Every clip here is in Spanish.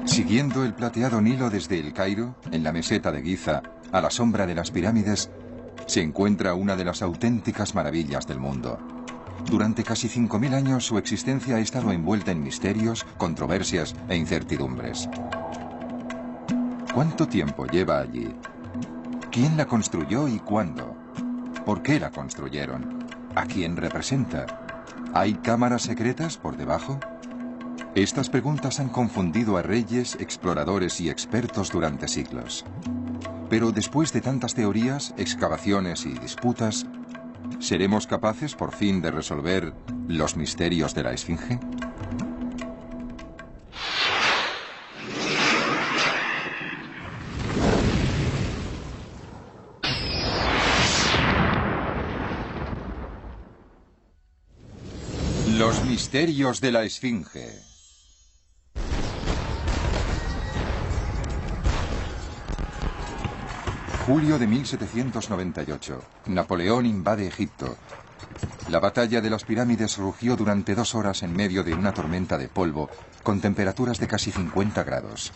Siguiendo el plateado Nilo desde El Cairo, en la meseta de Giza, a la sombra de las pirámides, se encuentra una de las auténticas maravillas del mundo. Durante casi 5000 años su existencia ha estado envuelta en misterios, controversias e incertidumbres. ¿Cuánto tiempo lleva allí? ¿Quién la construyó y cuándo? ¿Por qué la construyeron? ¿A quién representa? ¿Hay cámaras secretas por debajo? Estas preguntas han confundido a reyes, exploradores y expertos durante siglos. Pero después de tantas teorías, excavaciones y disputas, ¿seremos capaces por fin de resolver los misterios de la Esfinge? Los misterios de la Esfinge. Julio de 1798. Napoleón invade Egipto. La batalla de las pirámides rugió durante 2 horas en medio de una tormenta de polvo, con temperaturas de casi 50 grados.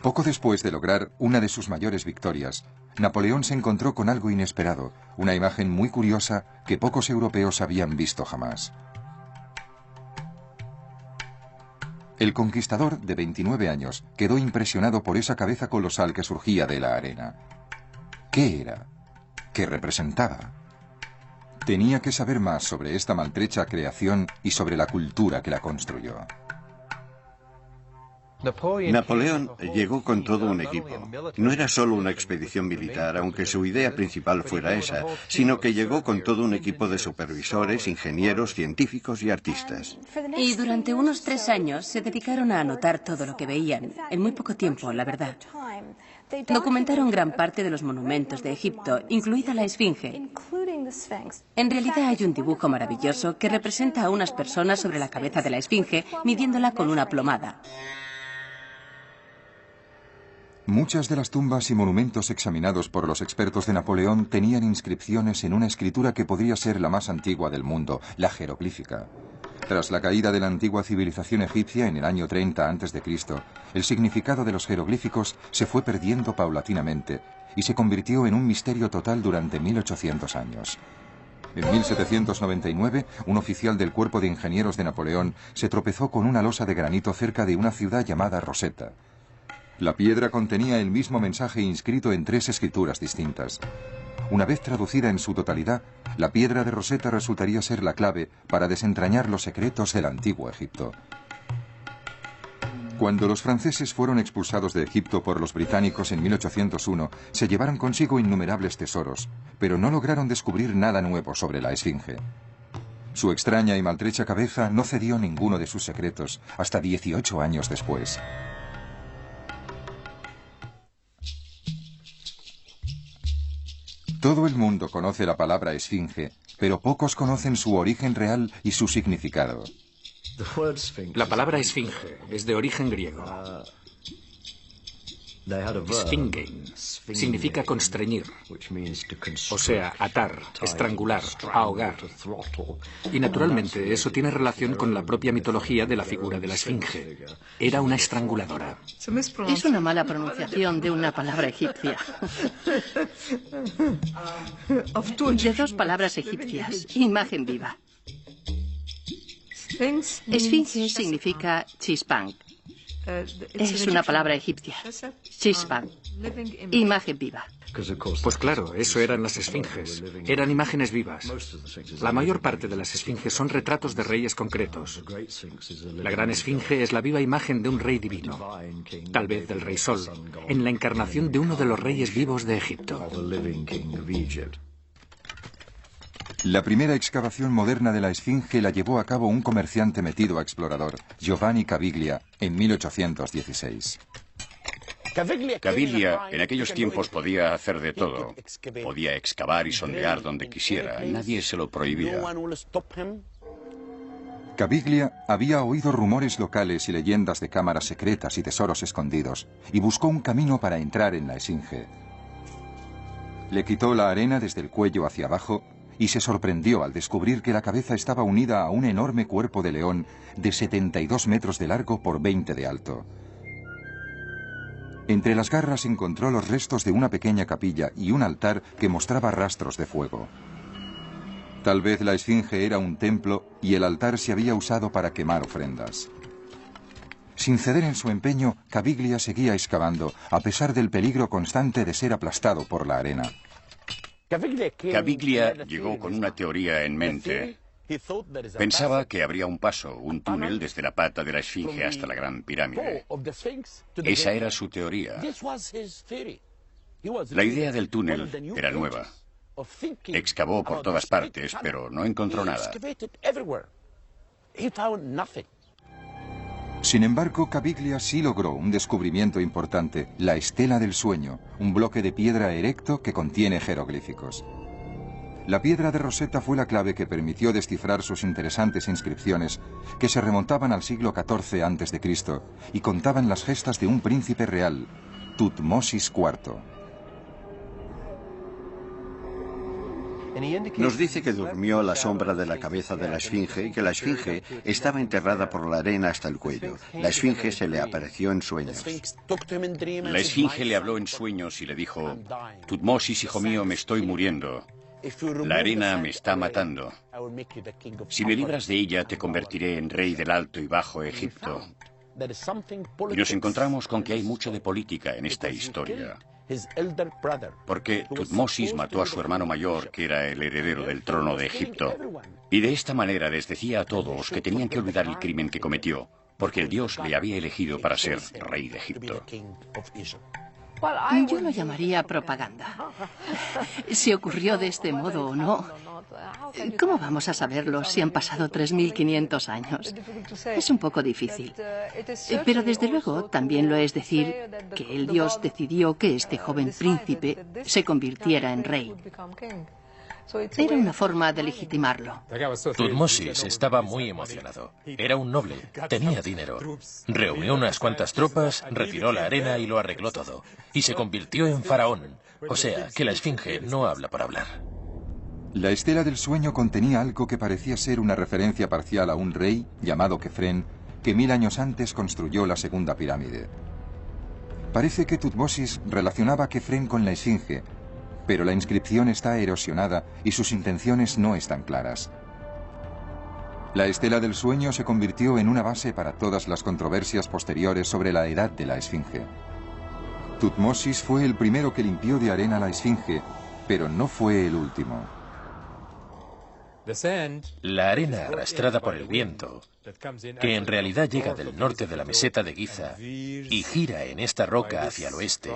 Poco después de lograr una de sus mayores victorias, Napoleón se encontró con algo inesperado, una imagen muy curiosa que pocos europeos habían visto jamás. El conquistador, de 29 años, quedó impresionado por esa cabeza colosal que surgía de la arena. ¿Qué era? ¿Qué representaba? Tenía que saber más sobre esta maltrecha creación y sobre la cultura que la construyó. Napoleón llegó con todo un equipo. No era solo una expedición militar, aunque su idea principal fuera esa, sino que llegó con todo un equipo de supervisores, ingenieros, científicos y artistas. Y durante unos 3 años se dedicaron a anotar todo lo que veían, en muy poco tiempo, la verdad. Documentaron gran parte de los monumentos de Egipto, incluida la Esfinge. En realidad hay un dibujo maravilloso que representa a unas personas sobre la cabeza de la Esfinge, midiéndola con una plomada. Muchas de las tumbas y monumentos examinados por los expertos de Napoleón tenían inscripciones en una escritura que podría ser la más antigua del mundo, la jeroglífica. Tras la caída de la antigua civilización egipcia en el año 30 a.C., el significado de los jeroglíficos se fue perdiendo paulatinamente y se convirtió en un misterio total durante 1800 años. En 1799, un oficial del cuerpo de ingenieros de Napoleón se tropezó con una losa de granito cerca de una ciudad llamada Rosetta. La piedra contenía el mismo mensaje inscrito en 3 escrituras distintas. Una vez traducida en su totalidad, la piedra de Rosetta resultaría ser la clave para desentrañar los secretos del antiguo Egipto. Cuando los franceses fueron expulsados de Egipto por los británicos en 1801, se llevaron consigo innumerables tesoros, pero no lograron descubrir nada nuevo sobre la Esfinge. Su extraña y maltrecha cabeza no cedió ninguno de sus secretos hasta 18 años después. Todo el mundo conoce la palabra esfinge, pero pocos conocen su origen real y su significado. La palabra esfinge es de origen griego. Sphingen significa constreñir, o sea, atar, estrangular, ahogar. Y naturalmente eso tiene relación con la propia mitología de la figura de la esfinge. Era una estranguladora. Es una mala pronunciación de una palabra egipcia. De 2 palabras egipcias, imagen viva. Esfinge significa chispán. Es una palabra egipcia. Chispán. Imagen viva. Pues claro, eso eran las esfinges. Eran imágenes vivas. La mayor parte de las esfinges son retratos de reyes concretos. La gran esfinge es la viva imagen de un rey divino, tal vez del rey Sol, en la encarnación de uno de los reyes vivos de Egipto. La primera excavación moderna de la Esfinge la llevó a cabo un comerciante metido a explorador, Giovanni Caviglia, en 1816. Caviglia en aquellos tiempos podía hacer de todo. Podía excavar y sondear donde quisiera. Nadie se lo prohibía. Caviglia había oído rumores locales y leyendas de cámaras secretas y tesoros escondidos, y buscó un camino para entrar en la Esfinge. Le quitó la arena desde el cuello hacia abajo y se sorprendió al descubrir que la cabeza estaba unida a un enorme cuerpo de león de 72 metros de largo por 20 de alto. Entre las garras encontró los restos de una pequeña capilla y un altar que mostraba rastros de fuego. Tal vez la esfinge era un templo y el altar se había usado para quemar ofrendas. Sin ceder en su empeño, Caviglia seguía excavando, a pesar del peligro constante de ser aplastado por la arena. Caviglia llegó con una teoría en mente. Pensaba que habría un paso, un túnel desde la pata de la esfinge hasta la gran pirámide. Esa era su teoría. La idea del túnel era nueva. Excavó por todas partes, pero no encontró nada. Sin embargo, Caviglia sí logró un descubrimiento importante, la Estela del Sueño, un bloque de piedra erecto que contiene jeroglíficos. La piedra de Rosetta fue la clave que permitió descifrar sus interesantes inscripciones, que se remontaban al siglo XIV a.C. y contaban las gestas de un príncipe real, Tutmosis IV. Nos dice que durmió a la sombra de la cabeza de la esfinge y que la esfinge estaba enterrada por la arena hasta el cuello. La esfinge se le apareció en sueños. La esfinge le habló en sueños y le dijo: Tutmosis, hijo mío, me estoy muriendo. La arena me está matando. Si me libras de ella, te convertiré en rey del Alto y Bajo Egipto. Y nos encontramos con que hay mucho de política en esta historia. Porque Tutmosis mató a su hermano mayor, que era el heredero del trono de Egipto. Y de esta manera les decía a todos que tenían que olvidar el crimen que cometió, porque el Dios le había elegido para ser rey de Egipto. Yo lo llamaría propaganda. Si ocurrió de este modo o no, ¿cómo vamos a saberlo si han pasado 3.500 años? Es un poco difícil. Pero desde luego también lo es decir que el Dios decidió que este joven príncipe se convirtiera en rey. Era una forma de legitimarlo. Tutmosis estaba muy emocionado. Era un noble, tenía dinero. Reunió unas cuantas tropas, retiró la arena y lo arregló todo. Y se convirtió en faraón. O sea, que la esfinge no habla por hablar. La Estela del Sueño contenía algo que parecía ser una referencia parcial a un rey llamado Kefren, que 1000 años antes construyó la segunda pirámide. Parece que Tutmosis relacionaba a Kefren con la esfinge, pero la inscripción está erosionada y sus intenciones no están claras. La Estela del Sueño se convirtió en una base para todas las controversias posteriores sobre la edad de la esfinge. Tutmosis fue el primero que limpió de arena la esfinge, pero no fue el último. La arena arrastrada por el viento, que en realidad llega del norte de la meseta de Giza y gira en esta roca hacia el oeste,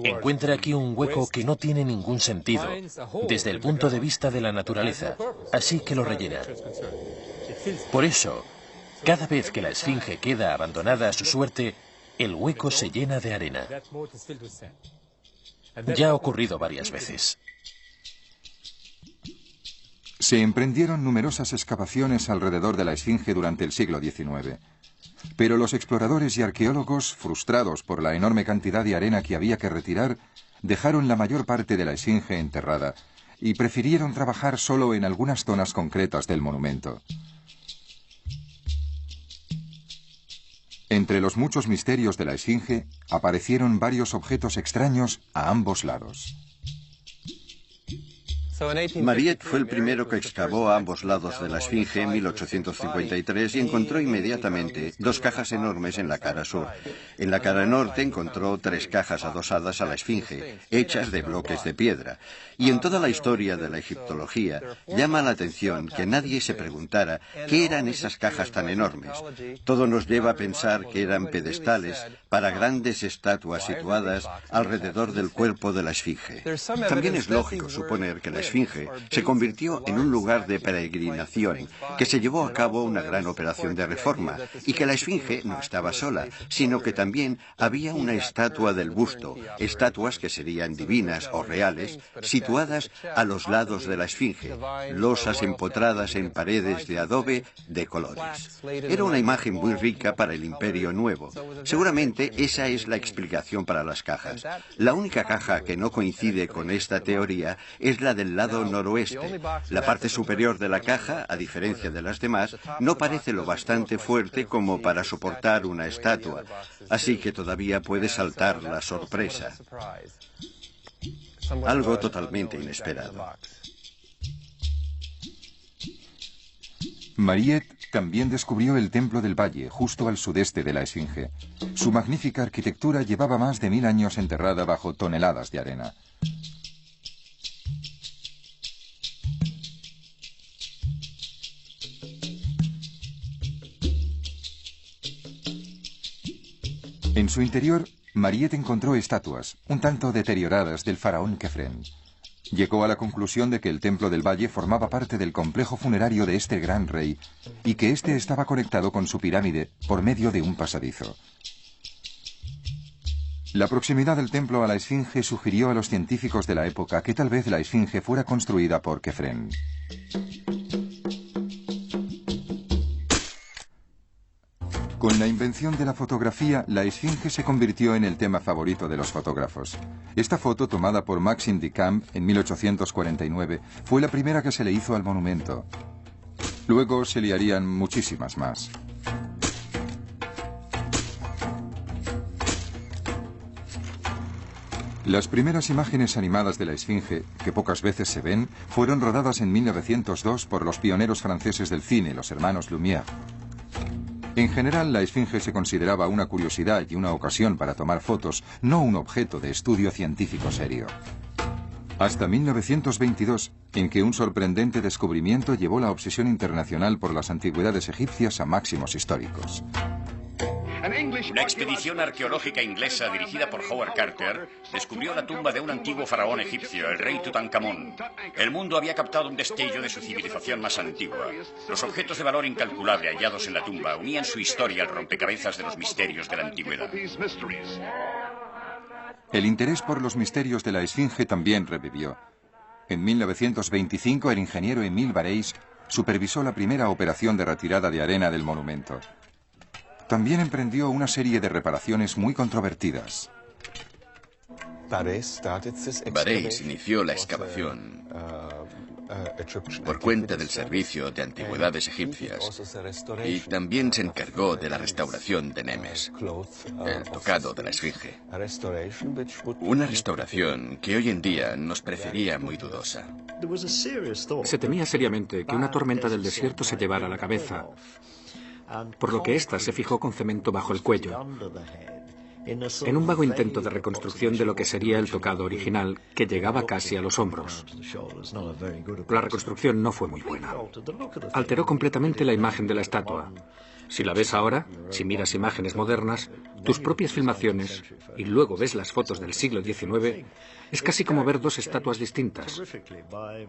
encuentra aquí un hueco que no tiene ningún sentido desde el punto de vista de la naturaleza, así que lo rellena. Por eso, cada vez que la esfinge queda abandonada a su suerte, el hueco se llena de arena. Ya ha ocurrido varias veces. Se emprendieron numerosas excavaciones alrededor de la esfinge durante el siglo XIX. Pero los exploradores y arqueólogos, frustrados por la enorme cantidad de arena que había que retirar, dejaron la mayor parte de la esfinge enterrada y prefirieron trabajar solo en algunas zonas concretas del monumento. Entre los muchos misterios de la esfinge, aparecieron varios objetos extraños a ambos lados. Mariette fue el primero que excavó a ambos lados de la esfinge en 1853 y encontró inmediatamente 2 cajas enormes en la cara sur. En la cara norte encontró 3 cajas adosadas a la esfinge, hechas de bloques de piedra. Y en toda la historia de la egiptología, llama la atención que nadie se preguntara qué eran esas cajas tan enormes. Todo nos lleva a pensar que eran pedestales para grandes estatuas situadas alrededor del cuerpo de la esfinge. También es lógico suponer que la esfinge se convirtió en un lugar de peregrinación, que se llevó a cabo una gran operación de reforma, y que la esfinge no estaba sola, sino que también había una estatua del busto, estatuas que serían divinas o reales, situadas a los lados de la esfinge, losas empotradas en paredes de adobe de colores. Era una imagen muy rica para el Imperio Nuevo. Seguramente esa es la explicación para las cajas. La única caja que no coincide con esta teoría es la del lado noroeste. La parte superior de la caja, a diferencia de las demás, no parece lo bastante fuerte como para soportar una estatua, así que todavía puede saltar la sorpresa. Algo totalmente inesperado. Mariette también descubrió el Templo del Valle, justo al sudeste de la Esfinge. Su magnífica arquitectura llevaba más de 1000 años enterrada bajo toneladas de arena. En su interior, Mariette encontró estatuas, un tanto deterioradas, del faraón Khefren. Llegó a la conclusión de que el Templo del Valle formaba parte del complejo funerario de este gran rey y que éste estaba conectado con su pirámide por medio de un pasadizo. La proximidad del templo a la Esfinge sugirió a los científicos de la época que tal vez la Esfinge fuera construida por Khefren. Con la invención de la fotografía, la Esfinge se convirtió en el tema favorito de los fotógrafos. Esta foto, tomada por Maxime Duchamp en 1849, fue la primera que se le hizo al monumento. Luego se le harían muchísimas más. Las primeras imágenes animadas de la Esfinge, que pocas veces se ven, fueron rodadas en 1902 por los pioneros franceses del cine, los hermanos Lumière. En general, la Esfinge se consideraba una curiosidad y una ocasión para tomar fotos, no un objeto de estudio científico serio. Hasta 1922, en que un sorprendente descubrimiento llevó la obsesión internacional por las antigüedades egipcias a máximos históricos. Una expedición arqueológica inglesa dirigida por Howard Carter descubrió la tumba de un antiguo faraón egipcio, el rey Tutankamón. El mundo había captado un destello de su civilización más antigua. Los objetos de valor incalculable hallados en la tumba unían su historia al rompecabezas de los misterios de la antigüedad. El interés por los misterios de la Esfinge también revivió. En 1925, el ingeniero Émile Barreis supervisó la primera operación de retirada de arena del monumento. También emprendió una serie de reparaciones muy controvertidas. Barreis inició la excavación por cuenta del Servicio de Antigüedades Egipcias y también se encargó de la restauración de Nemes, el tocado de la Esfinge. Una restauración que hoy en día nos parecería muy dudosa. Se temía seriamente que una tormenta del desierto se llevara la cabeza, por lo que ésta se fijó con cemento bajo el cuello, en un vago intento de reconstrucción de lo que sería el tocado original, que llegaba casi a los hombros. La reconstrucción no fue muy buena. Alteró completamente la imagen de la estatua. Si la ves ahora, si miras imágenes modernas, tus propias filmaciones, y luego ves las fotos del siglo XIX, es casi como ver dos estatuas distintas.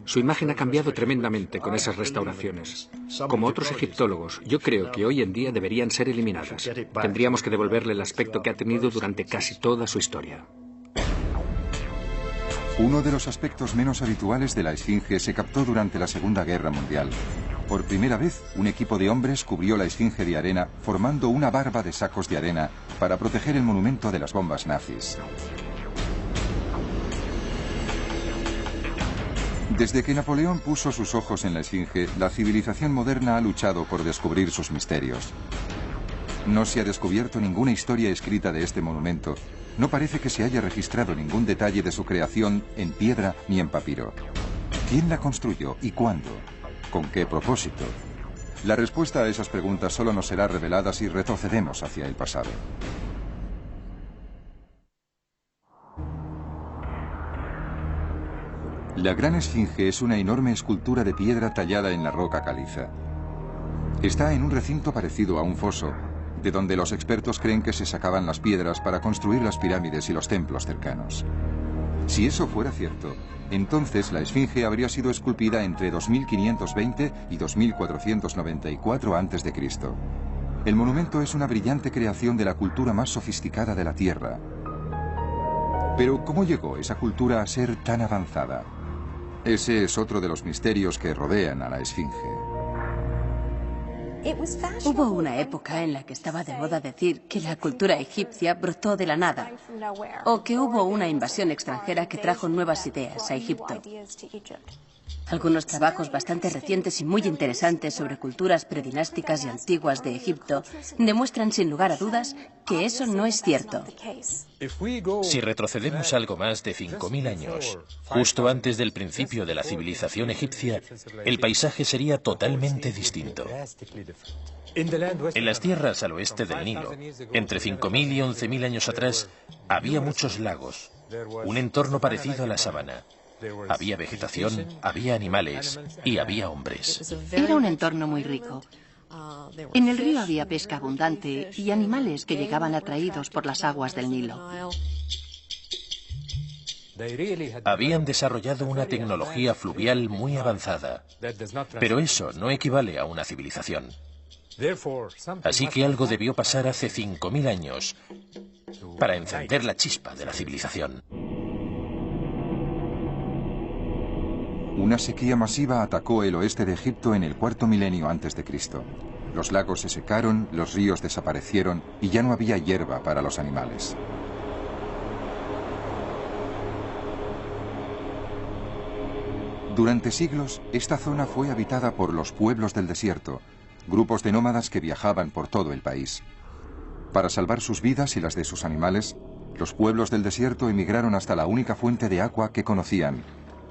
Su imagen ha cambiado tremendamente con esas restauraciones. Como otros egiptólogos, yo creo que hoy en día deberían ser eliminadas. Tendríamos que devolverle el aspecto que ha tenido durante casi toda su historia. Uno de los aspectos menos habituales de la Esfinge se captó durante la Segunda Guerra Mundial. Por primera vez, un equipo de hombres cubrió la Esfinge de arena, formando una barba de sacos de arena para proteger el monumento de las bombas nazis. Desde que Napoleón puso sus ojos en la Esfinge, la civilización moderna ha luchado por descubrir sus misterios. No se ha descubierto ninguna historia escrita de este monumento. No parece que se haya registrado ningún detalle de su creación en piedra ni en papiro. ¿Quién la construyó y cuándo? ¿Con qué propósito? La respuesta a esas preguntas solo nos será revelada si retrocedemos hacia el pasado. La Gran Esfinge es una enorme escultura de piedra tallada en la roca caliza. Está en un recinto parecido a un foso, de donde los expertos creen que se sacaban las piedras para construir las pirámides y los templos cercanos. Si eso fuera cierto, entonces la Esfinge habría sido esculpida entre 2520 y 2494 a.C. El monumento es una brillante creación de la cultura más sofisticada de la Tierra. Pero ¿cómo llegó esa cultura a ser tan avanzada? Ese es otro de los misterios que rodean a la Esfinge. Hubo una época en la que estaba de moda decir que la cultura egipcia brotó de la nada, o que hubo una invasión extranjera que trajo nuevas ideas a Egipto. Algunos trabajos bastante recientes y muy interesantes sobre culturas predinásticas y antiguas de Egipto demuestran sin lugar a dudas que eso no es cierto. Si retrocedemos algo más de 5.000 años, justo antes del principio de la civilización egipcia, el paisaje sería totalmente distinto. En las tierras al oeste del Nilo, entre 5.000 y 11.000 años atrás, había muchos lagos, un entorno parecido a la sabana. Había vegetación, había animales y había hombres. Era un entorno muy rico. En el río había pesca abundante y animales que llegaban atraídos por las aguas del Nilo. Habían desarrollado una tecnología fluvial muy avanzada, pero eso no equivale a una civilización. Así que algo debió pasar hace 5.000 años para encender la chispa de la civilización. Una sequía masiva atacó el oeste de Egipto en el cuarto milenio antes de Cristo. Los lagos se secaron, los ríos desaparecieron y ya no había hierba para los animales. Durante siglos, esta zona fue habitada por los pueblos del desierto, grupos de nómadas que viajaban por todo el país. Para salvar sus vidas y las de sus animales, los pueblos del desierto emigraron hasta la única fuente de agua que conocían,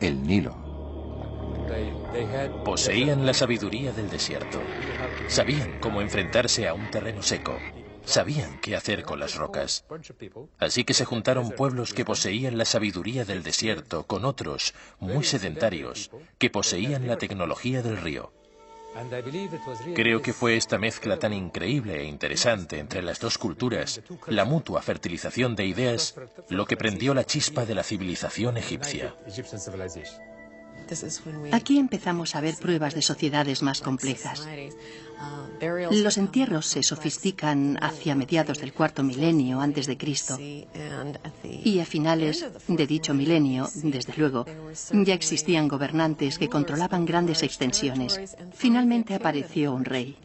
el Nilo. Poseían la sabiduría del desierto. Sabían cómo enfrentarse a un terreno seco. Sabían qué hacer con las rocas. Así que se juntaron pueblos que poseían la sabiduría del desierto con otros, muy sedentarios, que poseían la tecnología del río. Creo que fue esta mezcla tan increíble e interesante entre las dos culturas, la mutua fertilización de ideas, lo que prendió la chispa de la civilización egipcia. Aquí empezamos a ver pruebas de sociedades más complejas. Los entierros se sofistican hacia mediados del cuarto milenio antes de Cristo. Y a finales de dicho milenio, desde luego, ya existían gobernantes que controlaban grandes extensiones. Finalmente apareció un rey.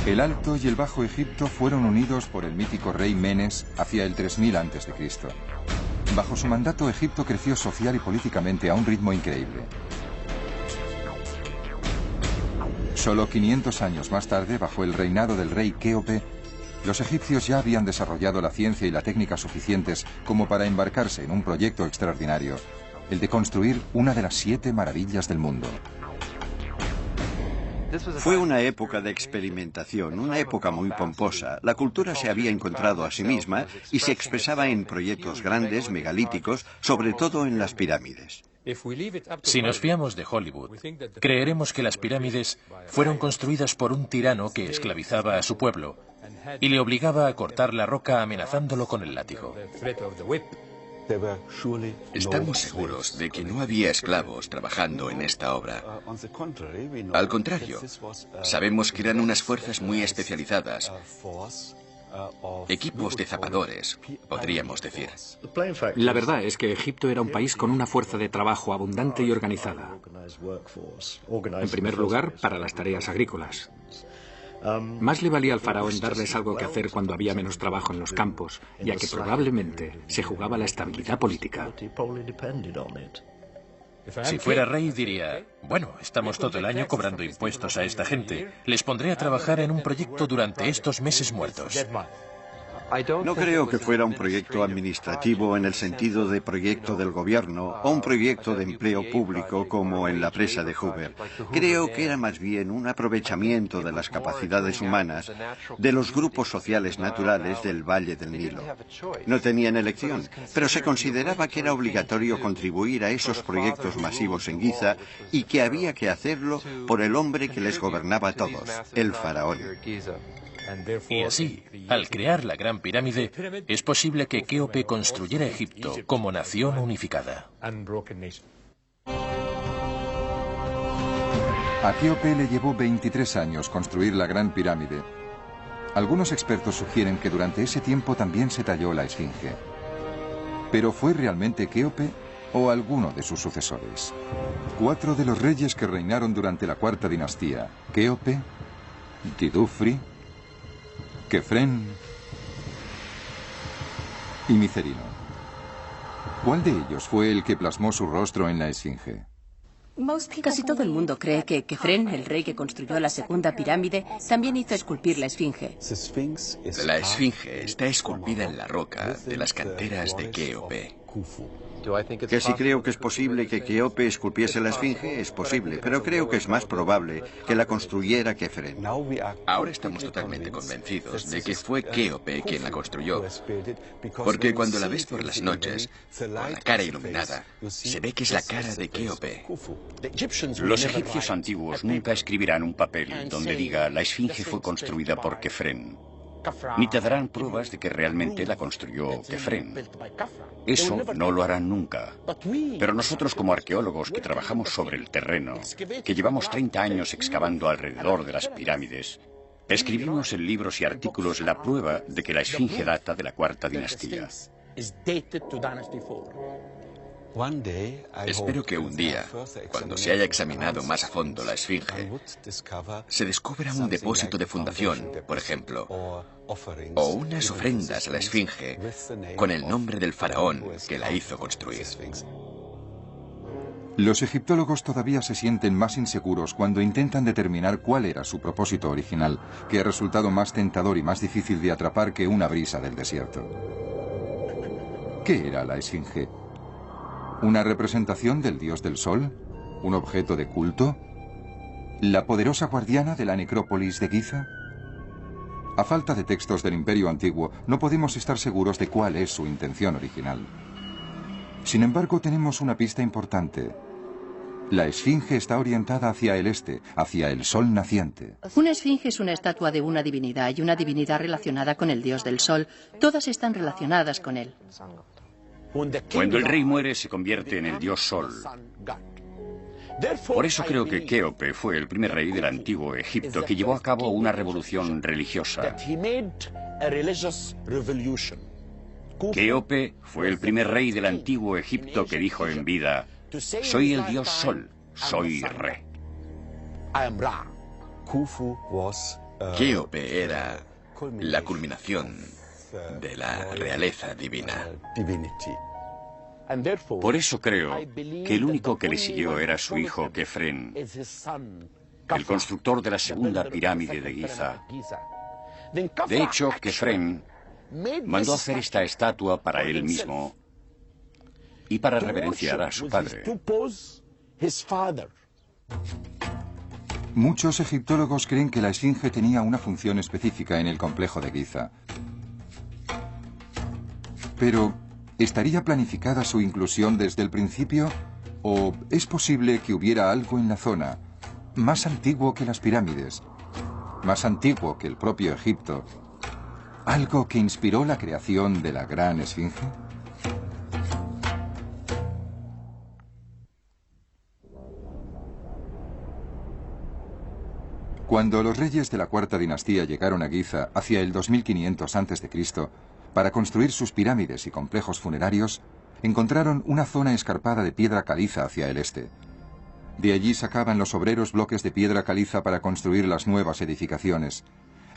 El Alto y el Bajo Egipto fueron unidos por el mítico rey Menes hacia el 3000 a.C. Bajo su mandato, Egipto creció social y políticamente a un ritmo increíble. Solo 500 años más tarde, bajo el reinado del rey Kéope, los egipcios ya habían desarrollado la ciencia y la técnica suficientes como para embarcarse en un proyecto extraordinario, el de construir una de las 7 maravillas del mundo. Fue una época de experimentación, una época muy pomposa. La cultura se había encontrado a sí misma y se expresaba en proyectos grandes, megalíticos, sobre todo en las pirámides. Si nos fiamos de Hollywood, creeremos que las pirámides fueron construidas por un tirano que esclavizaba a su pueblo y le obligaba a cortar la roca amenazándolo con el látigo. Estamos seguros de que no había esclavos trabajando en esta obra. Al contrario, sabemos que eran unas fuerzas muy especializadas, equipos de zapadores, podríamos decir. La verdad es que Egipto era un país con una fuerza de trabajo abundante y organizada. En primer lugar, para las tareas agrícolas. Más le valía al faraón darles algo que hacer cuando había menos trabajo en los campos, ya que probablemente se jugaba la estabilidad política. Si fuera rey diría, bueno, estamos todo el año cobrando impuestos a esta gente. Les pondré a trabajar en un proyecto durante estos meses muertos. No creo que fuera un proyecto administrativo en el sentido de proyecto del gobierno o un proyecto de empleo público como en la presa de Hoover. Creo que era más bien un aprovechamiento de las capacidades humanas de los grupos sociales naturales del Valle del Nilo. No tenían elección, pero se consideraba que era obligatorio contribuir a esos proyectos masivos en Giza y que había que hacerlo por el hombre que les gobernaba a todos, el faraón. Y así, al crear la Gran Pirámide, es posible que Kéope construyera Egipto como nación unificada. A Kéope le llevó 23 años construir la Gran Pirámide. Algunos expertos sugieren que durante ese tiempo también se talló la Esfinge. ¿Pero fue realmente Kéope o alguno de sus sucesores. 4 de los reyes que reinaron durante la cuarta dinastía, Kéope, Tidufri, Kefren y Micerino. ¿Cuál de ellos fue el que plasmó su rostro en la esfinge? Casi todo el mundo cree que Kefren, el rey que construyó la segunda pirámide, también hizo esculpir la esfinge. La esfinge está esculpida en la roca de las canteras de Kéope. Que si creo que es posible que Kéope esculpiese la esfinge, es posible, pero creo que es más probable que la construyera Kefren. Ahora estamos totalmente convencidos de que fue Kéope quien la construyó, porque cuando la ves por las noches, con la cara iluminada, se ve que es la cara de Kéope. Los egipcios antiguos nunca escribirán un papel donde diga la esfinge fue construida por Kefren, ni te darán pruebas de que realmente la construyó Kefren. Eso no lo harán nunca. Pero nosotros, como arqueólogos que trabajamos sobre el terreno, que llevamos 30 años excavando alrededor de las pirámides, escribimos en libros y artículos la prueba de que la esfinge data de la cuarta dinastía. Espero que un día, cuando se haya examinado más a fondo la esfinge, se descubra un depósito de fundación, por ejemplo, o unas ofrendas a la esfinge con el nombre del faraón que la hizo construir. Los egiptólogos todavía se sienten más inseguros cuando intentan determinar cuál era su propósito original, que ha resultado más tentador y más difícil de atrapar que una brisa del desierto. ¿Qué era la esfinge? ¿Una representación del dios del sol? ¿Un objeto de culto? ¿La poderosa guardiana de la necrópolis de Giza? A falta de textos del Imperio Antiguo, no podemos estar seguros de cuál es su intención original. Sin embargo, tenemos una pista importante. La esfinge está orientada hacia el este, hacia el sol naciente. Una esfinge es una estatua de una divinidad y una divinidad relacionada con el dios del sol. Todas están relacionadas con él. Cuando el rey muere, se convierte en el dios Sol. Por eso creo que Kéope fue el primer rey del antiguo Egipto que llevó a cabo una revolución religiosa. Kéope fue el primer rey del antiguo Egipto que dijo en vida: soy el dios Sol, soy Re. Kéope era la culminación de la realeza divina. Por eso creo que el único que le siguió era su hijo Kefren, el constructor de la segunda pirámide de Giza. De hecho, Kefren mandó hacer esta estatua para él mismo y para reverenciar a su padre. Muchos egiptólogos creen que la esfinge tenía una función específica en el complejo de Giza. Pero, ¿estaría planificada su inclusión desde el principio? ¿O es posible que hubiera algo en la zona, más antiguo que las pirámides, más antiguo que el propio Egipto, algo que inspiró la creación de la gran esfinge? Cuando los reyes de la cuarta dinastía llegaron a Giza hacia el 2500 a.C., para construir sus pirámides y complejos funerarios, encontraron una zona escarpada de piedra caliza hacia el este. De allí sacaban los obreros bloques de piedra caliza para construir las nuevas edificaciones,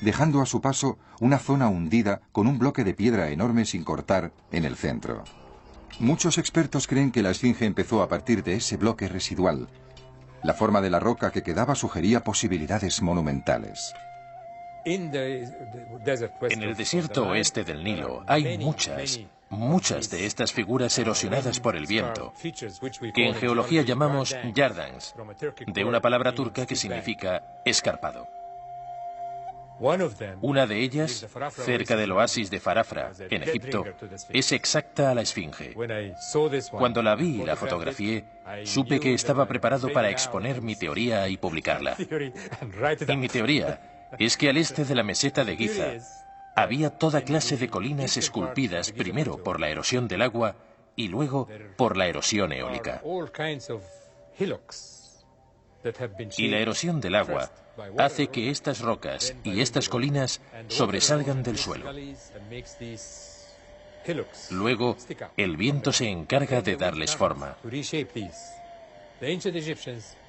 dejando a su paso una zona hundida con un bloque de piedra enorme sin cortar en el centro. Muchos expertos creen que la esfinge empezó a partir de ese bloque residual. La forma de la roca que quedaba sugería posibilidades monumentales. En el desierto oeste del Nilo hay muchas de estas figuras erosionadas por el viento, que en geología llamamos yardans, de una palabra turca que significa escarpado. Una de ellas, cerca del oasis de Farafra, en Egipto, es exacta a la esfinge. Cuando la vi y la fotografié, supe que estaba preparado para exponer mi teoría y publicarla. Y mi teoría es que al este de la meseta de Giza había toda clase de colinas esculpidas primero por la erosión del agua y luego por la erosión eólica. Y la erosión del agua hace que estas rocas y estas colinas sobresalgan del suelo. Luego, el viento se encarga de darles forma.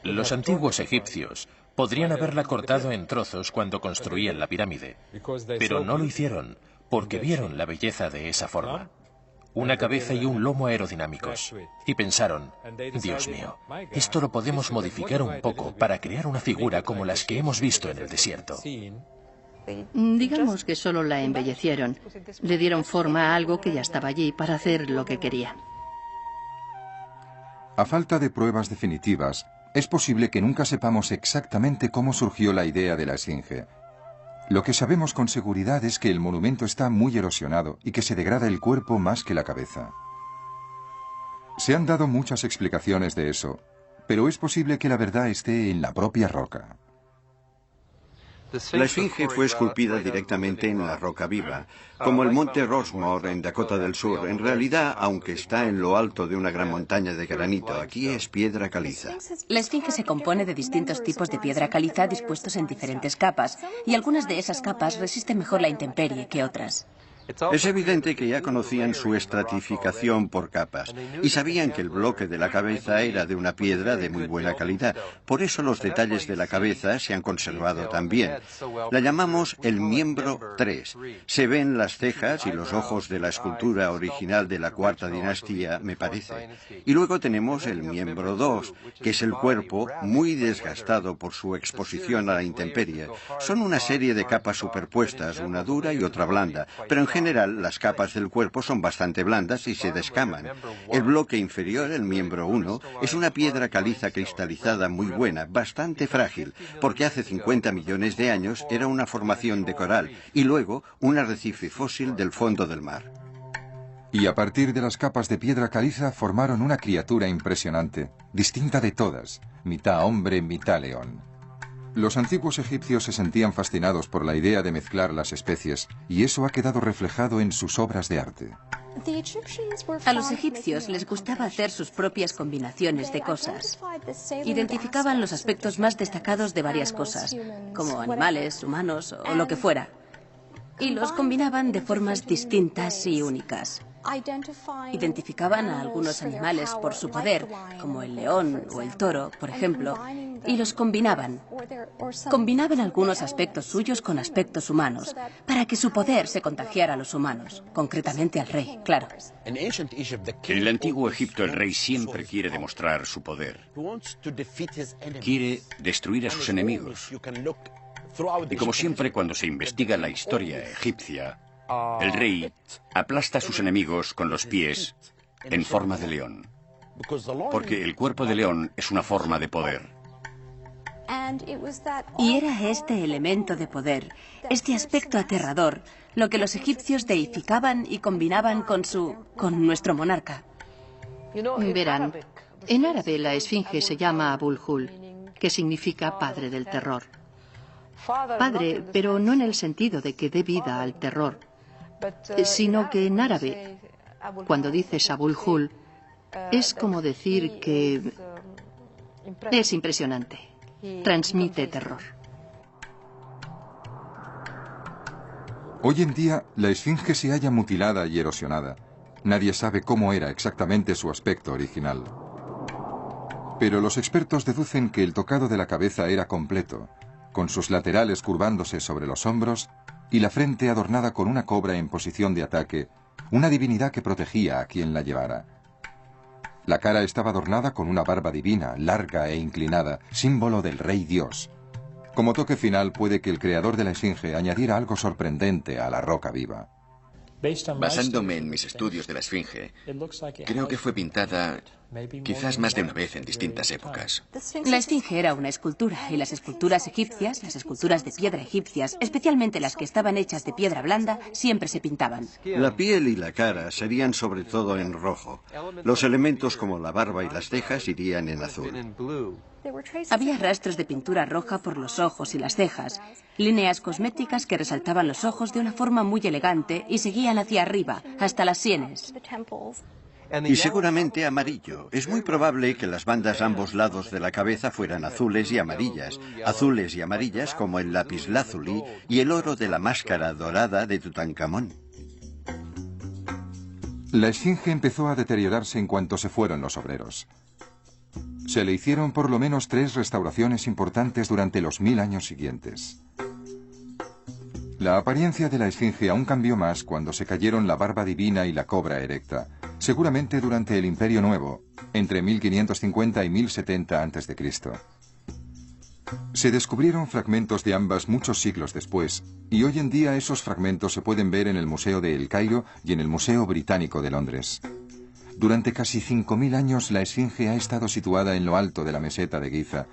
Los antiguos egipcios podrían haberla cortado en trozos cuando construían la pirámide, pero no lo hicieron porque vieron la belleza de esa forma. Una cabeza y un lomo aerodinámicos. Y pensaron, Dios mío, esto lo podemos modificar un poco para crear una figura como las que hemos visto en el desierto. Digamos que solo la embellecieron. Le dieron forma a algo que ya estaba allí para hacer lo que querían. A falta de pruebas definitivas, es posible que nunca sepamos exactamente cómo surgió la idea de la esfinge. Lo que sabemos con seguridad es que el monumento está muy erosionado y que se degrada el cuerpo más que la cabeza. Se han dado muchas explicaciones de eso, pero es posible que la verdad esté en la propia roca. La esfinge fue esculpida directamente en la roca viva, como el monte Rushmore en Dakota del Sur. En realidad, aunque está en lo alto de una gran montaña de granito, aquí es piedra caliza. La esfinge se compone de distintos tipos de piedra caliza dispuestos en diferentes capas, y algunas de esas capas resisten mejor la intemperie que otras. Es evidente que ya conocían su estratificación por capas y sabían que el bloque de la cabeza era de una piedra de muy buena calidad. Por eso los detalles de la cabeza se han conservado tan bien. La llamamos el miembro 3. Se ven las cejas y los ojos de la escultura original de la cuarta dinastía, me parece. Y luego tenemos el miembro 2, que es el cuerpo muy desgastado por su exposición a la intemperie. Son una serie de capas superpuestas, una dura y otra blanda, pero en general, las capas del cuerpo son bastante blandas y se descaman. El bloque inferior, el miembro 1, es una piedra caliza cristalizada muy buena, bastante frágil, porque hace 50 millones de años era una formación de coral y luego un arrecife fósil del fondo del mar. Y a partir de las capas de piedra caliza formaron una criatura impresionante, distinta de todas, mitad hombre, mitad león. Los antiguos egipcios se sentían fascinados por la idea de mezclar las especies, y eso ha quedado reflejado en sus obras de arte. A los egipcios les gustaba hacer sus propias combinaciones de cosas. Identificaban los aspectos más destacados de varias cosas, como animales, humanos o lo que fuera, y los combinaban de formas distintas y únicas. Identificaban a algunos animales por su poder, como el león o el toro, por ejemplo, y los combinaban. Combinaban algunos aspectos suyos con aspectos humanos, para que su poder se contagiara a los humanos, concretamente al rey, claro. En el antiguo Egipto el rey siempre quiere demostrar su poder. Quiere destruir a sus enemigos. Y como siempre cuando se investiga la historia egipcia, el rey aplasta a sus enemigos con los pies en forma de león, porque el cuerpo de león es una forma de poder. Y era este elemento de poder, este aspecto aterrador, lo que los egipcios deificaban y combinaban con nuestro monarca. Verán, en árabe la esfinge se llama Abul-Hul, que significa padre del terror. Padre, pero no en el sentido de que dé vida al terror, sino que en árabe, cuando dices Abul-Hul, es como decir que es impresionante, transmite terror. Hoy en día, la esfinge se halla mutilada y erosionada. Nadie sabe cómo era exactamente su aspecto original. Pero los expertos deducen que el tocado de la cabeza era completo, con sus laterales curvándose sobre los hombros y la frente adornada con una cobra en posición de ataque, una divinidad que protegía a quien la llevara. La cara estaba adornada con una barba divina, larga e inclinada, símbolo del rey Dios. Como toque final puede que el creador de la esfinge añadiera algo sorprendente a la roca viva. Basándome en mis estudios de la esfinge, creo que fue pintada quizás más de una vez en distintas épocas. La esfinge era una escultura, y las esculturas egipcias, las esculturas de piedra egipcias, especialmente las que estaban hechas de piedra blanda, siempre se pintaban. La piel y la cara serían sobre todo en rojo. Los elementos como la barba y las cejas irían en azul. Había rastros de pintura roja por los ojos y las cejas, líneas cosméticas que resaltaban los ojos de una forma muy elegante y seguían hacia arriba, hasta las sienes. Y seguramente amarillo. Es muy probable que las bandas a ambos lados de la cabeza fueran azules y amarillas como el lapislázuli y el oro de la máscara dorada de Tutankamón. La esfinge empezó a deteriorarse en cuanto se fueron los obreros. Se le hicieron por lo menos 3 restauraciones importantes durante los 1000 años siguientes. La apariencia de la esfinge aún cambió más cuando se cayeron la barba divina y la cobra erecta, seguramente durante el Imperio Nuevo, entre 1550 y 1070 a.C. Se descubrieron fragmentos de ambas muchos siglos después, y hoy en día esos fragmentos se pueden ver en el Museo de El Cairo y en el Museo Británico de Londres. Durante casi 5000 años la esfinge ha estado situada en lo alto de la meseta de Giza,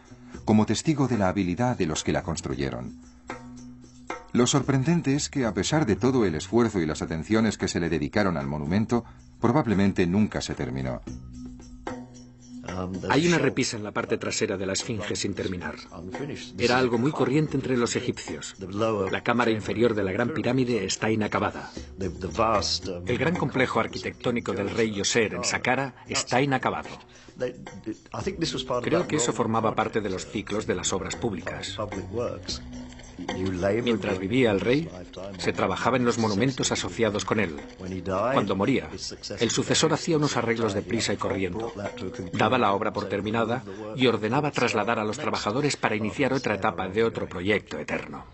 como testigo de la habilidad de los que la construyeron. Lo sorprendente es que, a pesar de todo el esfuerzo y las atenciones que se le dedicaron al monumento, probablemente nunca se terminó. Hay una repisa en la parte trasera de la esfinge sin terminar. Era algo muy corriente entre los egipcios. La cámara inferior de la Gran Pirámide está inacabada. El gran complejo arquitectónico del rey Yoser en Saqqara está inacabado. Creo que eso formaba parte de los ciclos de las obras públicas. Mientras vivía el rey, se trabajaba en los monumentos asociados con él. Cuando moría, el sucesor hacía unos arreglos de prisa y corriendo. Daba la obra por terminada y ordenaba trasladar a los trabajadores para iniciar otra etapa de otro proyecto eterno.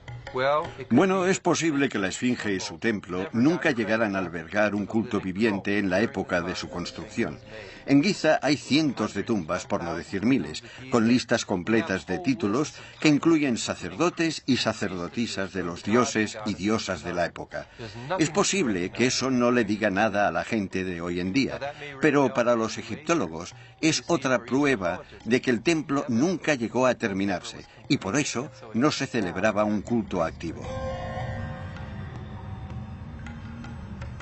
Bueno, es posible que la esfinge y su templo nunca llegaran a albergar un culto viviente en la época de su construcción. En Giza hay cientos de tumbas, por no decir miles, con listas completas de títulos que incluyen sacerdotes y sacerdotisas de los dioses y diosas de la época. Es posible que eso no le diga nada a la gente de hoy en día, pero para los egiptólogos es otra prueba de que el templo nunca llegó a terminarse y por eso no se celebraba un culto activo.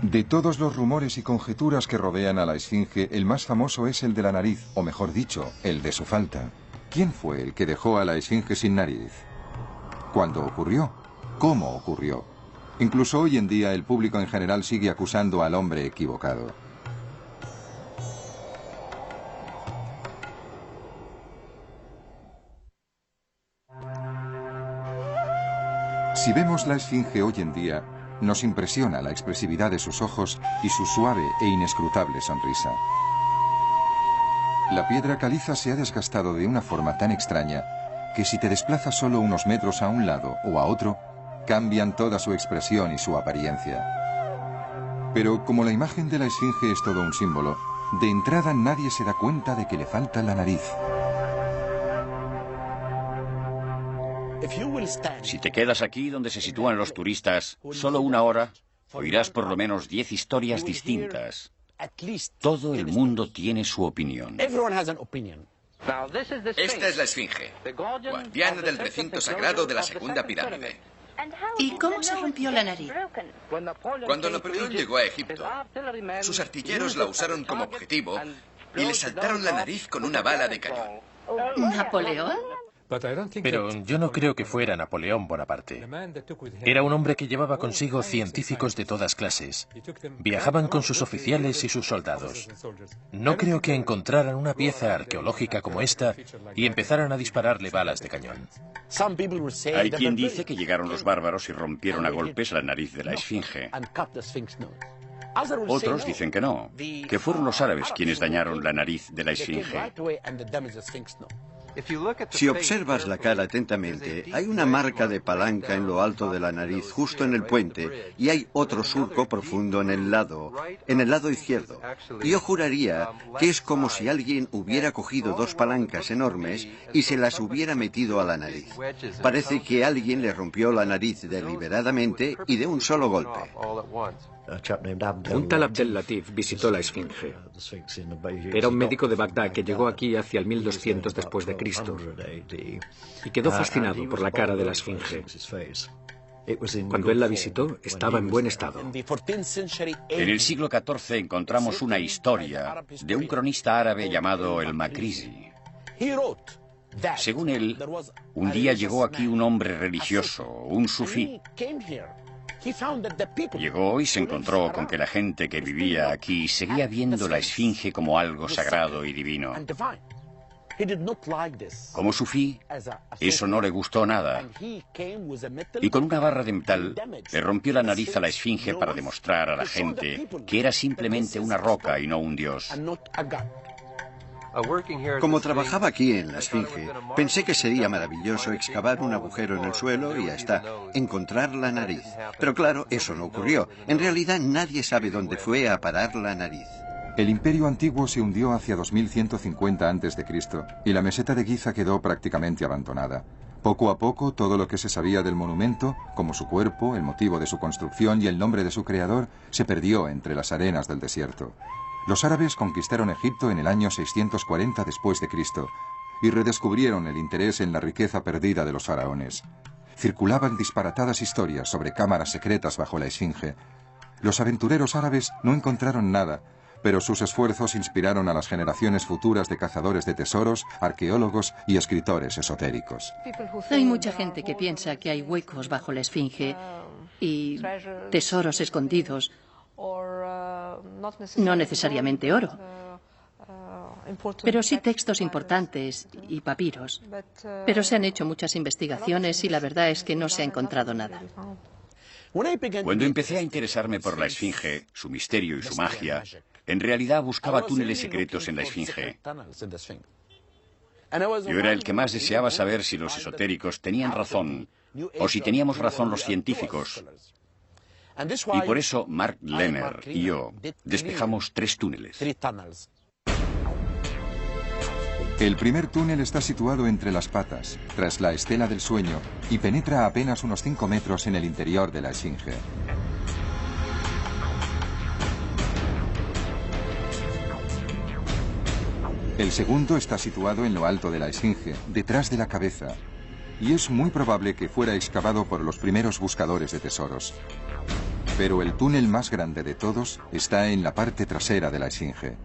De todos los rumores y conjeturas que rodean a la esfinge, el más famoso es el de la nariz, o mejor dicho, el de su falta. ¿Quién fue el que dejó a la esfinge sin nariz? ¿Cuándo ocurrió? ¿Cómo ocurrió? Incluso hoy en día el público en general sigue acusando al hombre equivocado. Si vemos la esfinge hoy en día, nos impresiona la expresividad de sus ojos y su suave e inescrutable sonrisa. La piedra caliza se ha desgastado de una forma tan extraña que si te desplazas solo unos metros a un lado o a otro, cambian toda su expresión y su apariencia. Pero como la imagen de la esfinge es todo un símbolo, de entrada nadie se da cuenta de que le falta la nariz. Si te quedas aquí donde se sitúan los turistas solo una hora, oirás por lo menos 10 historias distintas. Todo el mundo tiene su opinión. Esta es la esfinge, guardiana del recinto sagrado de la segunda pirámide. ¿Y cómo se rompió la nariz? Cuando Napoleón llegó a Egipto, sus artilleros la usaron como objetivo y le saltaron la nariz con una bala de cañón. ¿Napoleón? Pero yo no creo que fuera Napoleón Bonaparte. Era un hombre que llevaba consigo científicos de todas clases. Viajaban con sus oficiales y sus soldados. No creo que encontraran una pieza arqueológica como esta y empezaran a dispararle balas de cañón. Hay quien dice que llegaron los bárbaros y rompieron a golpes la nariz de la esfinge. Otros dicen que no, que fueron los árabes quienes dañaron la nariz de la esfinge. Si observas la cara atentamente, hay una marca de palanca en lo alto de la nariz, justo en el puente, y hay otro surco profundo en el lado izquierdo. Y yo juraría que es como si alguien hubiera cogido 2 palancas enormes y se las hubiera metido a la nariz. Parece que alguien le rompió la nariz deliberadamente y de un solo golpe. Un tal Abdel Latif visitó la esfinge. Era un médico de Bagdad que llegó aquí hacia el 1200 después de Cristo y quedó fascinado por la cara de la esfinge. Cuando él la visitó, estaba en buen estado. En el siglo XIV encontramos una historia de un cronista árabe llamado el Makrizi. Según él, un día llegó aquí un hombre religioso, un sufí. Llegó y se encontró con que la gente que vivía aquí seguía viendo la esfinge como algo sagrado y divino. Como sufí, eso no le gustó nada. Y con una barra de metal le rompió la nariz a la esfinge para demostrar a la gente que era simplemente una roca y no un dios. Como trabajaba aquí en la esfinge, pensé que sería maravilloso excavar un agujero en el suelo y hasta encontrar la nariz. Pero claro, eso no ocurrió. En realidad nadie sabe dónde fue a parar la nariz. El imperio antiguo se hundió hacia 2150 a.C. y la meseta de Giza quedó prácticamente abandonada. Poco a poco, todo lo que se sabía del monumento, como su cuerpo, el motivo de su construcción y el nombre de su creador, se perdió entre las arenas del desierto. Los árabes conquistaron Egipto en el año 640 después de Cristo y redescubrieron el interés en la riqueza perdida de los faraones. Circulaban disparatadas historias sobre cámaras secretas bajo la esfinge. Los aventureros árabes no encontraron nada, pero sus esfuerzos inspiraron a las generaciones futuras de cazadores de tesoros, arqueólogos y escritores esotéricos. Hay mucha gente que piensa que hay huecos bajo la esfinge y tesoros escondidos, no necesariamente oro, pero sí textos importantes y papiros. Pero se han hecho muchas investigaciones y la verdad es que no se ha encontrado nada. Cuando empecé a interesarme por la esfinge, su misterio y su magia, en realidad buscaba túneles secretos en la esfinge. Yo era el que más deseaba saber si los esotéricos tenían razón o si teníamos razón los científicos. Y por eso Mark Lehner y yo despejamos 3 túneles. El primer túnel está situado entre las patas, tras la estela del sueño, y penetra apenas unos 5 metros en el interior de la esfinge. El segundo está situado en lo alto de la esfinge, detrás de la cabeza, y es muy probable que fuera excavado por los primeros buscadores de tesoros. Pero el túnel más grande de todos está en la parte trasera de la esfinge.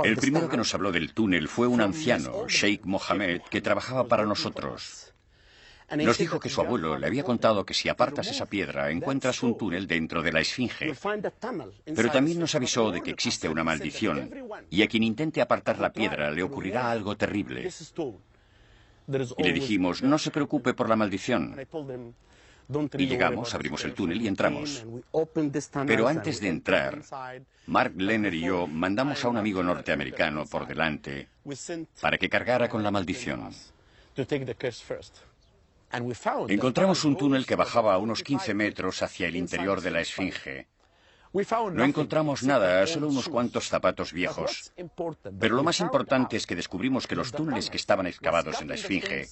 El primero que nos habló del túnel fue un anciano, Sheikh Mohammed, que trabajaba para nosotros. Nos dijo que su abuelo le había contado que si apartas esa piedra encuentras un túnel dentro de la esfinge. Pero también nos avisó de que existe una maldición y a quien intente apartar la piedra le ocurrirá algo terrible. Y le dijimos, no se preocupe por la maldición. Y llegamos, abrimos el túnel y entramos. Pero antes de entrar, Mark Lehner y yo mandamos a un amigo norteamericano por delante para que cargara con la maldición. Encontramos un túnel que bajaba a unos 15 metros hacia el interior de la esfinge. No encontramos nada, solo unos cuantos zapatos viejos. Pero lo más importante es que descubrimos que los túneles que estaban excavados en la esfinge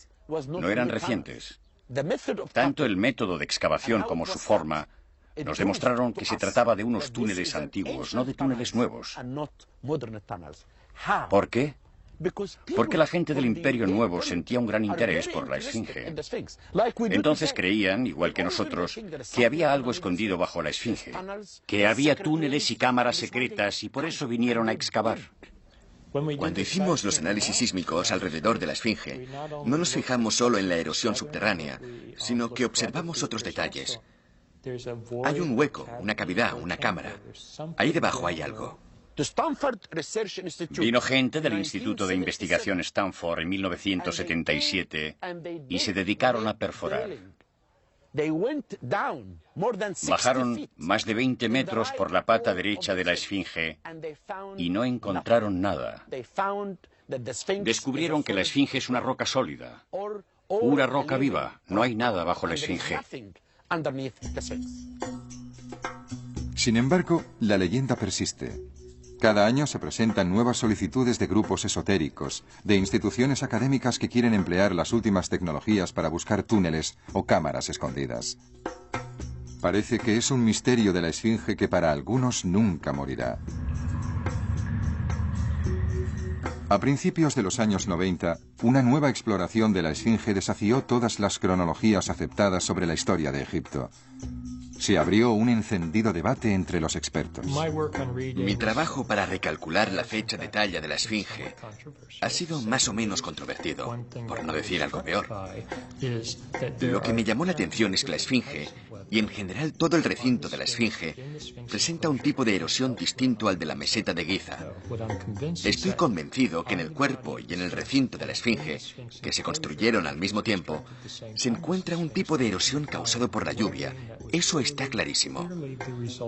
no eran recientes. Tanto el método de excavación como su forma nos demostraron que se trataba de unos túneles antiguos, no de túneles nuevos. ¿Por qué? Porque la gente del Imperio Nuevo sentía un gran interés por la esfinge. Entonces creían, igual que nosotros, que había algo escondido bajo la esfinge, que había túneles y cámaras secretas y por eso vinieron a excavar. Cuando hicimos los análisis sísmicos alrededor de la esfinge, no nos fijamos solo en la erosión subterránea, sino que observamos otros detalles. Hay un hueco, una cavidad, una cámara. Ahí debajo hay algo. Vino gente del Instituto de Investigación Stanford en 1977 y se dedicaron a perforar. Bajaron más de 20 metros por la pata derecha de la esfinge y no encontraron nada. Descubrieron que la esfinge es una roca sólida, pura roca viva. No hay nada bajo la esfinge. Sin embargo, la leyenda persiste. Cada año se presentan nuevas solicitudes de grupos esotéricos, de instituciones académicas que quieren emplear las últimas tecnologías para buscar túneles o cámaras escondidas. Parece que es un misterio de la esfinge que para algunos nunca morirá. A principios de los años 90, una nueva exploración de la esfinge desafió todas las cronologías aceptadas sobre la historia de Egipto. Se abrió un encendido debate entre los expertos. Mi trabajo para recalcular la fecha de talla de la Esfinge ha sido más o menos controvertido, por no decir algo peor. Lo que me llamó la atención es que la Esfinge, y en general todo el recinto de la Esfinge, presenta un tipo de erosión distinto al de la meseta de Giza. Estoy convencido que en el cuerpo y en el recinto de la Esfinge, que se construyeron al mismo tiempo, se encuentra un tipo de erosión causado por la lluvia. Eso está clarísimo.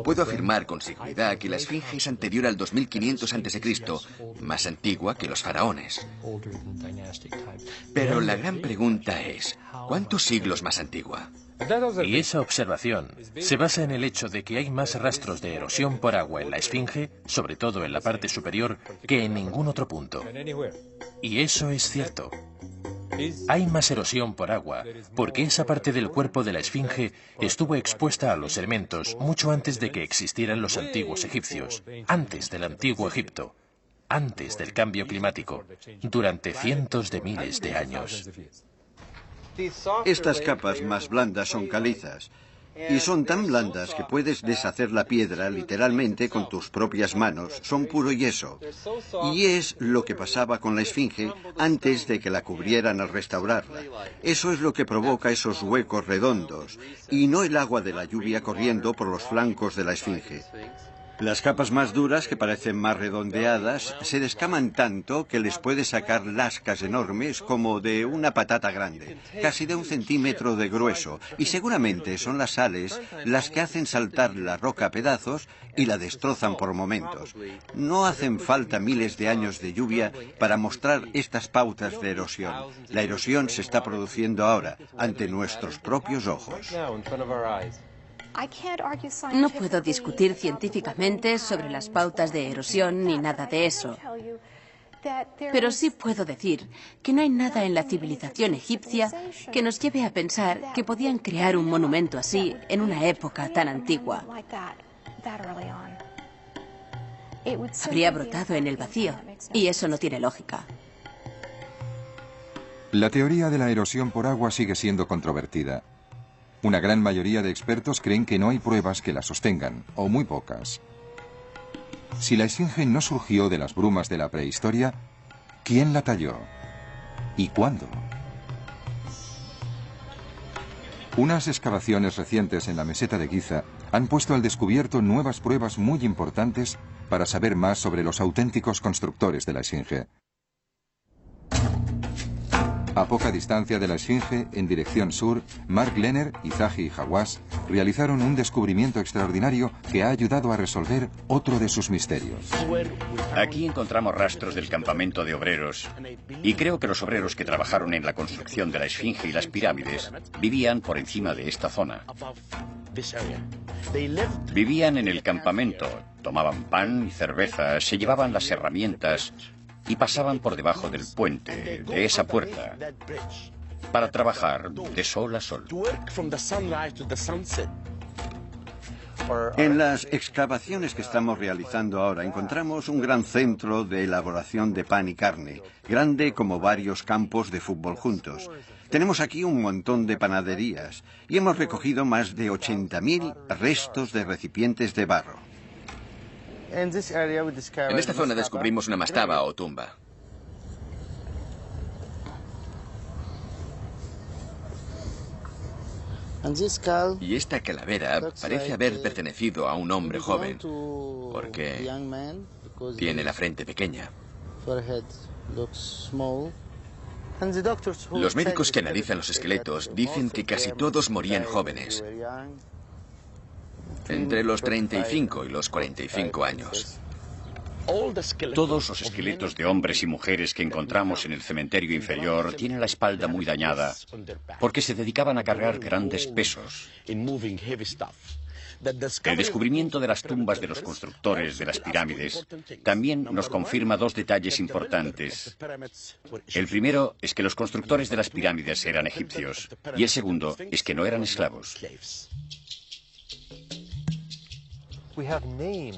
Puedo afirmar con seguridad que la Esfinge es anterior al 2500 a.C., más antigua que los faraones. Pero la gran pregunta es, ¿cuántos siglos más antigua? Y esa observación se basa en el hecho de que hay más rastros de erosión por agua en la Esfinge, sobre todo en la parte superior, que en ningún otro punto. Y eso es cierto. Hay más erosión por agua, porque esa parte del cuerpo de la Esfinge estuvo expuesta a los elementos mucho antes de que existieran los antiguos egipcios, antes del antiguo Egipto, antes del cambio climático, durante cientos de miles de años. Estas capas más blandas son calizas. Y son tan blandas que puedes deshacer la piedra literalmente con tus propias manos. Son puro yeso. Y es lo que pasaba con la Esfinge antes de que la cubrieran al restaurarla. Eso es lo que provoca esos huecos redondos, y no el agua de la lluvia corriendo por los flancos de la Esfinge. Las capas más duras, que parecen más redondeadas, se descaman tanto que les puede sacar lascas enormes como de una patata grande, casi de 1 centímetro de grueso, y seguramente son las sales las que hacen saltar la roca a pedazos y la destrozan por momentos. No hacen falta miles de años de lluvia para mostrar estas pautas de erosión. La erosión se está produciendo ahora, ante nuestros propios ojos. No puedo discutir científicamente sobre las pautas de erosión ni nada de eso. Pero sí puedo decir que no hay nada en la civilización egipcia que nos lleve a pensar que podían crear un monumento así en una época tan antigua. Habría brotado en el vacío, y eso no tiene lógica. La teoría de la erosión por agua sigue siendo controvertida. Una gran mayoría de expertos creen que no hay pruebas que la sostengan, o muy pocas. Si la Esfinge no surgió de las brumas de la prehistoria, ¿quién la talló? ¿Y cuándo? Unas excavaciones recientes en la meseta de Giza han puesto al descubierto nuevas pruebas muy importantes para saber más sobre los auténticos constructores de la Esfinge. A poca distancia de la Esfinge, en dirección sur, Mark Lenner y Zahi Hawass realizaron un descubrimiento extraordinario que ha ayudado a resolver otro de sus misterios. Aquí encontramos rastros del campamento de obreros, y creo que los obreros que trabajaron en la construcción de la Esfinge y las pirámides vivían por encima de esta zona. Vivían en el campamento, tomaban pan y cerveza, se llevaban las herramientas y pasaban por debajo del puente, de esa puerta, para trabajar de sol a sol. En las excavaciones que estamos realizando ahora encontramos un gran centro de elaboración de pan y carne, grande como varios campos de fútbol juntos. Tenemos aquí un montón de panaderías y hemos recogido más de 80.000 restos de recipientes de barro. En esta zona descubrimos una mastaba o tumba. Y esta calavera parece haber pertenecido a un hombre joven, porque tiene la frente pequeña. Los médicos que analizan los esqueletos dicen que casi todos morían jóvenes, entre los 35 y los 45 años. Todos los esqueletos de hombres y mujeres que encontramos en el cementerio inferior tienen la espalda muy dañada porque se dedicaban a cargar grandes pesos. El descubrimiento de las tumbas de los constructores de las pirámides también nos confirma dos detalles importantes. El primero es que los constructores de las pirámides eran egipcios, y el segundo es que no eran esclavos.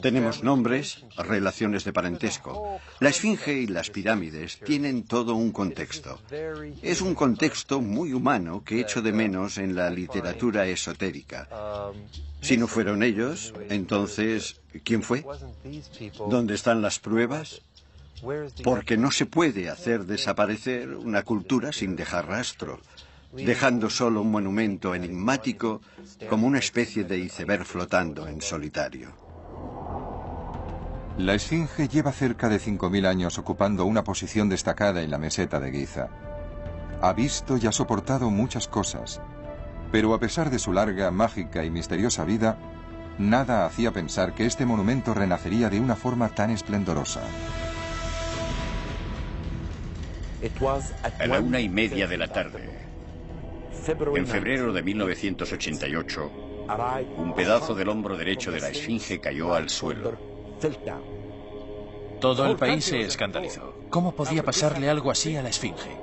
Tenemos nombres, relaciones de parentesco. La Esfinge y las pirámides tienen todo un contexto. Es un contexto muy humano que echo de menos en la literatura esotérica. Si no fueron ellos, entonces, ¿quién fue? ¿Dónde están las pruebas? Porque no se puede hacer desaparecer una cultura sin dejar rastro, dejando solo un monumento enigmático como una especie de iceberg flotando en solitario. La Esfinge lleva cerca de 5.000 años ocupando una posición destacada en la meseta de Giza. Ha visto y ha soportado muchas cosas, pero a pesar de su larga, mágica y misteriosa vida, nada hacía pensar que este monumento renacería de una forma tan esplendorosa. A la 1:30 de la tarde, en febrero de 1988, un pedazo del hombro derecho de la Esfinge cayó al suelo. Todo el país se escandalizó. ¿Cómo podía pasarle algo así a la Esfinge?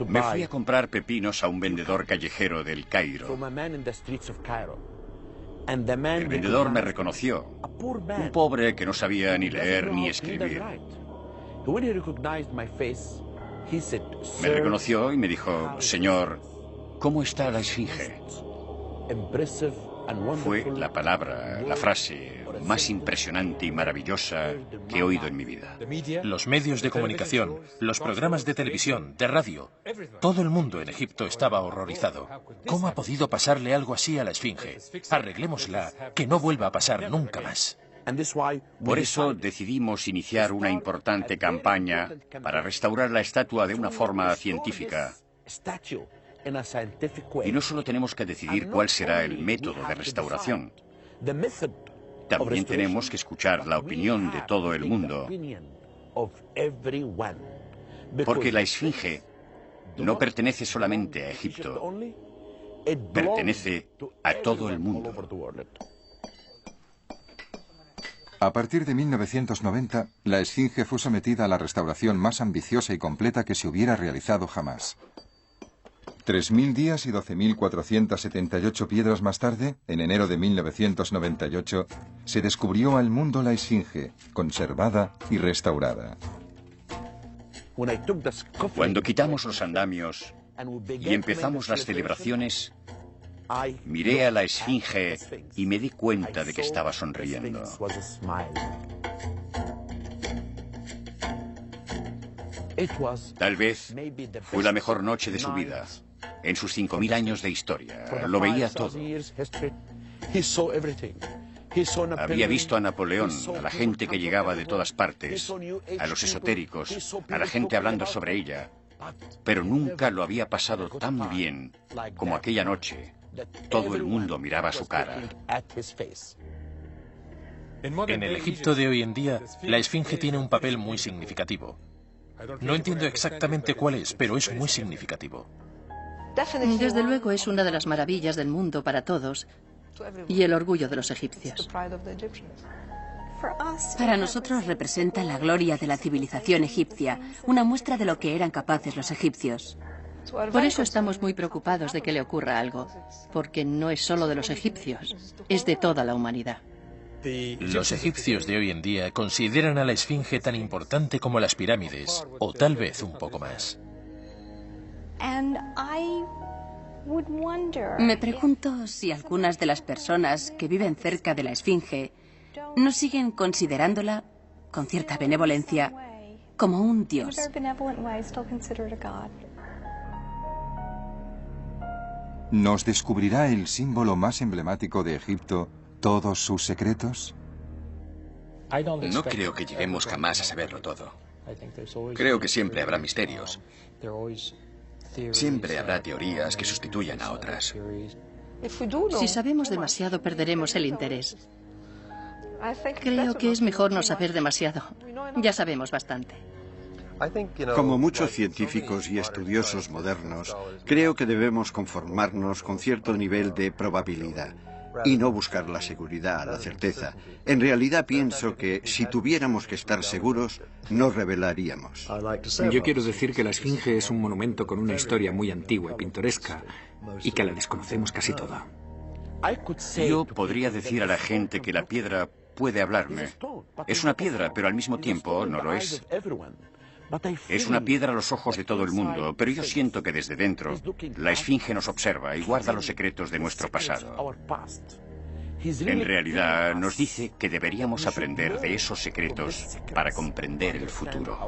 Me fui a comprar pepinos a un vendedor callejero del Cairo. El vendedor me reconoció, un pobre que no sabía ni leer ni escribir. Me reconoció y me dijo: señor, ¿cómo está la Esfinge? Fue la palabra, la frase más impresionante y maravillosa que he oído en mi vida. Los medios de comunicación, los programas de televisión, de radio, todo el mundo en Egipto estaba horrorizado. ¿Cómo ha podido pasarle algo así a la Esfinge? Arreglémosla, que no vuelva a pasar nunca más. Por eso decidimos iniciar una importante campaña para restaurar la estatua de una forma científica. Y no solo tenemos que decidir cuál será el método de restauración, también tenemos que escuchar la opinión de todo el mundo. Porque la Esfinge no pertenece solamente a Egipto, pertenece a todo el mundo. A partir de 1990, la Esfinge fue sometida a la restauración más ambiciosa y completa que se hubiera realizado jamás. 3.000 días y 12.478 piedras más tarde, en enero de 1998, se descubrió al mundo la Esfinge, conservada y restaurada. Cuando quitamos los andamios y empezamos las celebraciones, miré a la Esfinge y me di cuenta de que estaba sonriendo. Tal vez fue la mejor noche de su vida. En sus 5.000 años de historia, lo veía todo. Había visto a Napoleón, a la gente que llegaba de todas partes, a los esotéricos, a la gente hablando sobre ella, pero nunca lo había pasado tan bien como aquella noche. Todo el mundo miraba su cara. En el Egipto de hoy en día, la Esfinge tiene un papel muy significativo. No entiendo exactamente cuál es, pero es muy significativo. Desde luego es una de las maravillas del mundo para todos y el orgullo de los egipcios. Para nosotros representa la gloria de la civilización egipcia, una muestra de lo que eran capaces los egipcios. Por eso estamos muy preocupados de que le ocurra algo, porque no es solo de los egipcios, es de toda la humanidad. Los egipcios de hoy en día consideran a la Esfinge tan importante como las pirámides, o tal vez un poco más. Me pregunto si algunas de las personas que viven cerca de la Esfinge no siguen considerándola, con cierta benevolencia, como un dios. ¿Nos descubrirá el símbolo más emblemático de Egipto todos sus secretos? No creo que lleguemos jamás a saberlo todo. Creo que siempre habrá misterios. Siempre habrá teorías que sustituyan a otras. Si sabemos demasiado, perderemos el interés. Creo que es mejor no saber demasiado. Ya sabemos bastante. Como muchos científicos y estudiosos modernos, creo que debemos conformarnos con cierto nivel de probabilidad y no buscar la seguridad, la certeza. En realidad pienso que si tuviéramos que estar seguros, nos rebelaríamos. Yo quiero decir que la Esfinge es un monumento con una historia muy antigua y pintoresca y que la desconocemos casi toda. Yo podría decir a la gente que la piedra puede hablarme. Es una piedra, pero al mismo tiempo no lo es. Es una piedra a los ojos de todo el mundo, pero yo siento que desde dentro la esfinge nos observa y guarda los secretos de nuestro pasado. En realidad nos dice que deberíamos aprender de esos secretos para comprender el futuro.